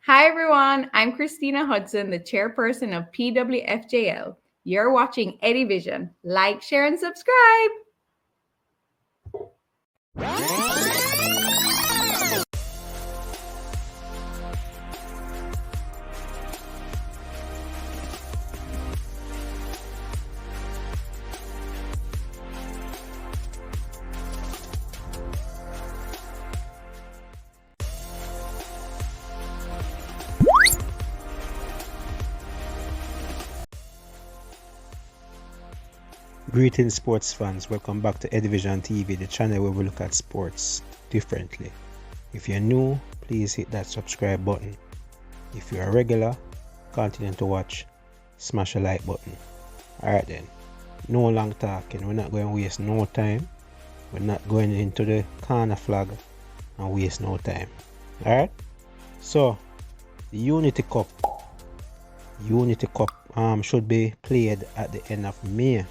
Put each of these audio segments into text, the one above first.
Hi everyone, I'm Christina Hudson, the chairperson of PWFJL. You're watching Eddie Vision. Like, share, and subscribe. Greetings sports fans, welcome back to Edivision TV, the channel where we look at sports differently. If you're new, please hit that subscribe button. If you're a regular, continue to watch, smash a like button. Alright then, no long talking, we're not going to waste no time. We're not going into the corner flag and waste no time. Alright, so the Unity Cup should be played at the end of May.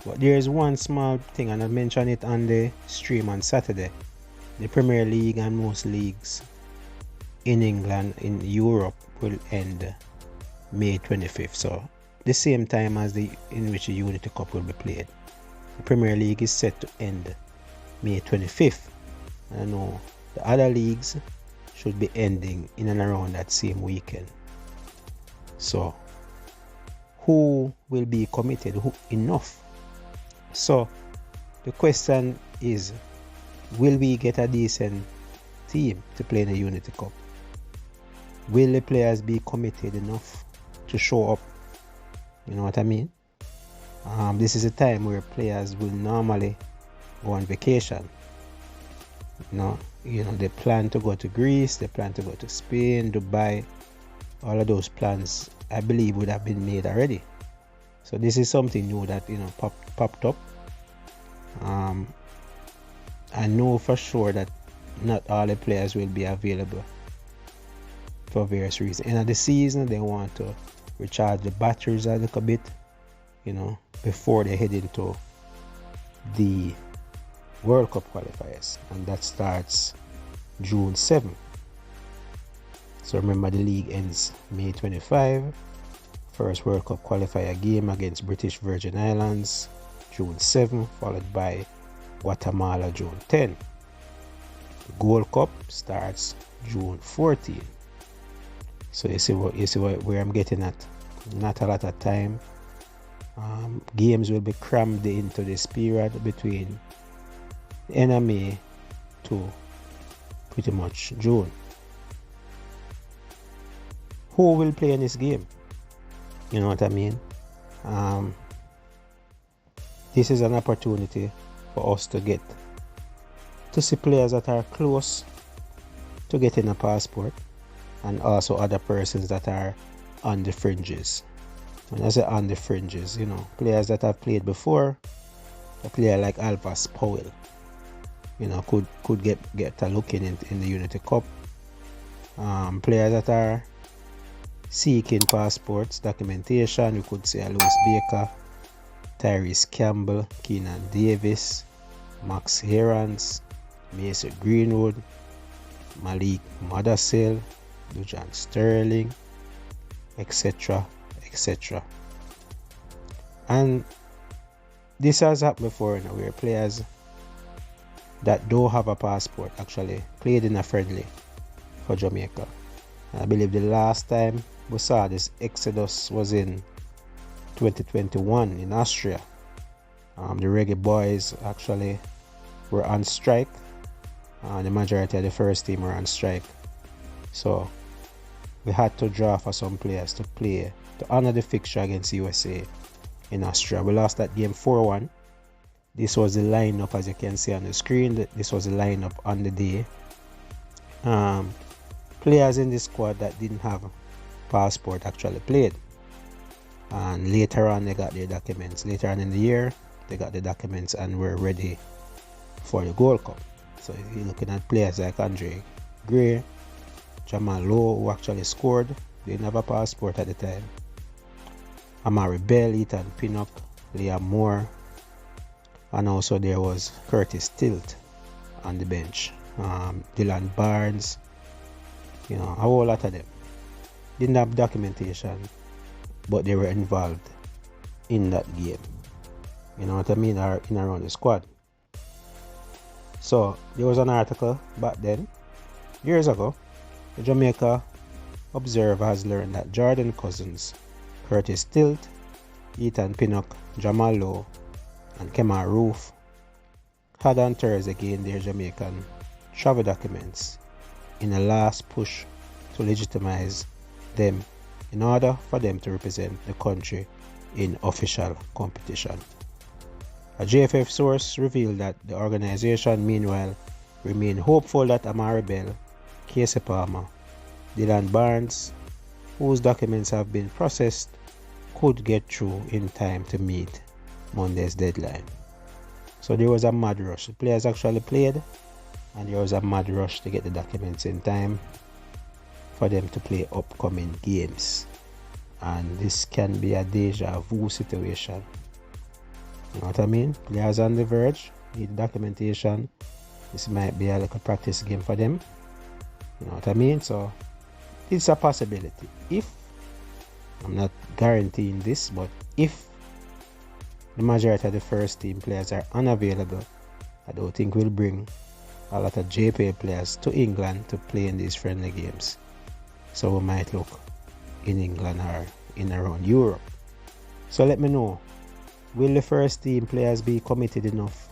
But there is one small thing, and I mentioned it on the stream on Saturday. The Premier League and most leagues in England, in Europe, will end May 25th. So the same time as in which the Unity Cup will be played. The Premier League is set to end May 25th. I know the other leagues should be ending in and around that same weekend. So who will be committed? Who enough? So the question is, will we get a decent team to play in the Unity Cup? Will the players be committed enough to show up? You know what I mean? This is a time where players will normally go on vacation. You know, they plan to go to Greece, they plan to go to Spain, Dubai. All of those plans, I believe, would have been made already. So this is something new that popped up. I know for sure that not all the players will be available for various reasons. End of the season, they want to recharge the batteries a little bit, before they head into the World Cup qualifiers, and that starts June 7th. So remember, the league ends May 25. First World Cup qualifier game against British Virgin Islands, June 7, followed by Guatemala, June 10. The Gold Cup starts June 14. So you see where I'm getting at. Not a lot of time. Games will be crammed into this period between the end of May to pretty much June. Who will play in this game? You know what I mean? This is an opportunity for us to get to see players that are close to getting a passport, and also other persons that are on the fringes. When I say on the fringes, players that have played before, a player like Alphas Powell, could get a look in the Unity Cup. Players that are seeking passports, documentation, we could say Lewis Baker, Tyrese Campbell, Keenan Davis, Max Herans, Mason Greenwood, Malik Madasil, Dujan Sterling, etc. etc. And this has happened before, where players that don't have a passport actually played in a friendly for Jamaica. I believe the last time we saw this exodus was in 2021 in Austria. The Reggae Boyz actually were on strike. The majority of the first team were on strike. So we had to draw for some players to play to honor the fixture against USA in Austria. We lost that game 4-1. This was the lineup, as you can see on the screen. This was the lineup on the day. Players in this squad that didn't have passport actually played, and later on they got their documents. Later on in the year, they got the documents and were ready for the Gold Cup. So you're looking at players like Andre Gray, Jamal Lowe, who actually scored. They didn't have a passport at the time. Amari Bell, Ethan Pinnock, Liam Moore, and also there was Curtis Tilt on the bench. Dylan Barnes, You know, a whole lot of them didn't have documentation, but they were involved in that game. You know what I mean? Or in around the squad. So there was an article back then, years ago. The Jamaica Observer has learned that Jordan Cousins, Curtis Tilt, Ethan Pinnock, Jamal Lowe, and Kemar Roof had on Thursday gained their Jamaican travel documents in a last push to legitimize them in order for them to represent the country in official competition. A JFF source revealed that the organization meanwhile remained hopeful that Amari Bell, Casey Palmer, Dylan Barnes, whose documents have been processed, could get through in time to meet Monday's deadline. So there was a mad rush. The players actually played, and there was a mad rush to get the documents in time for them to play upcoming games. And this can be a deja vu situation. You know what I mean? Players on the verge need documentation. This might be a little practice game for them. You know what I mean? So it's a possibility. If, I'm not guaranteeing this, but if the majority of the first team players are unavailable, I don't think we'll bring a lot of JPA players to England to play in these friendly games. So we might look in England or in around Europe. So let me know, will the first team players be committed enough,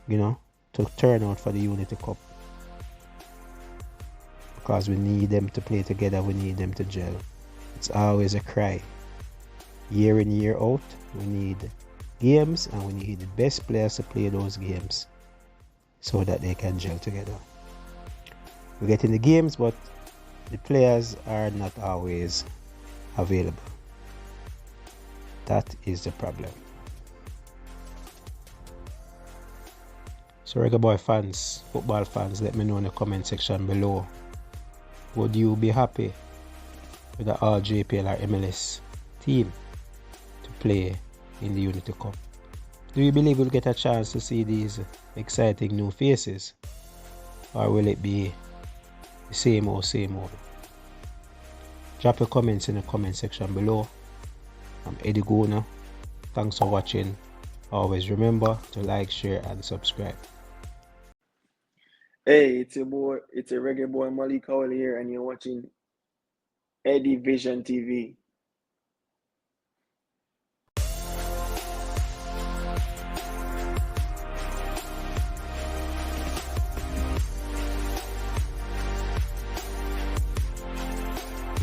you know, to turn out for the Unity Cup? Because we need them to play together, we need them to gel. It's always a cry. Year in, year out, we need games and we need the best players to play those games so that they can gel together. We get in the games, but the players are not always available. That is the problem. So Reggae Boy fans, football fans, let me know in the comment section below. Would you be happy with the all JPL or MLS team to play in the Unity Cup? Do you believe we'll get a chance to see these exciting new faces? Or will it be the same old, same old? Drop your comments in the comment section below. I'm Eddie Gona. Thanks for watching. Always remember to like, share, and subscribe. Hey, it's your Reggae Boy Malik Howell here, and you're watching Eddie Vision TV.